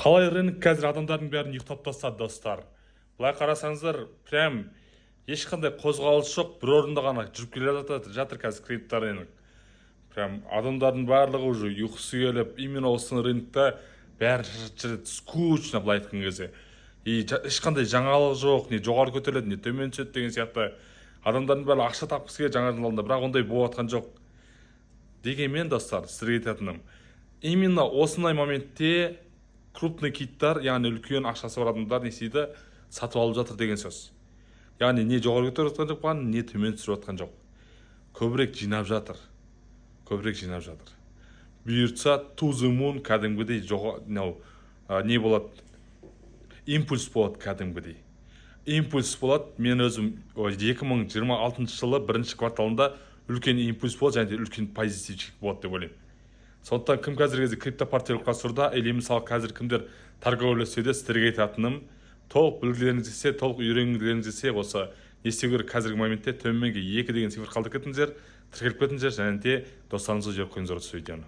Қалай рынок қазір адамдардың бәрін ұйықтап тастады, достар. Былай қарасаңыздар, прям ешқандай қозғалыс жоқ, бір орында ғана жүріп келе жатыр қазір крипторынок. Прям адамдардың барлығы уже ұйқысы келіп, именно осы рынокта бәрі жүреді, скучно, былай айтқан кезде. И ешқандай жаңалық жоқ, не жоғары көтеріледі, не төмен түседі деген сияқты. Адамдардың бәрі ақша тапқысы келеді жаңа жыл алдында, бірақ ондай болып жатқан жоқ. Дегенмен, достар, сіздерге айтатыным, именно осындай моментте крупный киттар, яғни үлкен ақшасы бар адамдар не істейді, сатып алып жатыр деген сөз. Яғни не жоғары көтеріп жатқан жоқ, не төмен түсіріп жатқан жоқ. Көбірек жинап жатыр. Бұйыртса to the moon кәдімгідей не болады? Импульс болады кәдімгідей. Импульс болады. Мен өзім 2026 жылы бірінші кварталында үлкен импульс болады, және де үлкен позитивчик болады деп ойлаймын. Сондықтан кім қазір кезде криптопортфель құрса, или мысалы қазір кімдер торговля істеуде, сіздерге айтатыным, толық білгілеріңіз десе, толық үйренгілеріңіз десе, осы не істеу керек қазіргі моментте төменге 2 деген цифр қалдырып кетіңіздер, тіркеліп кетіңіздер, және де достарыңызға жіберіп қойыңыздар осы видеоны.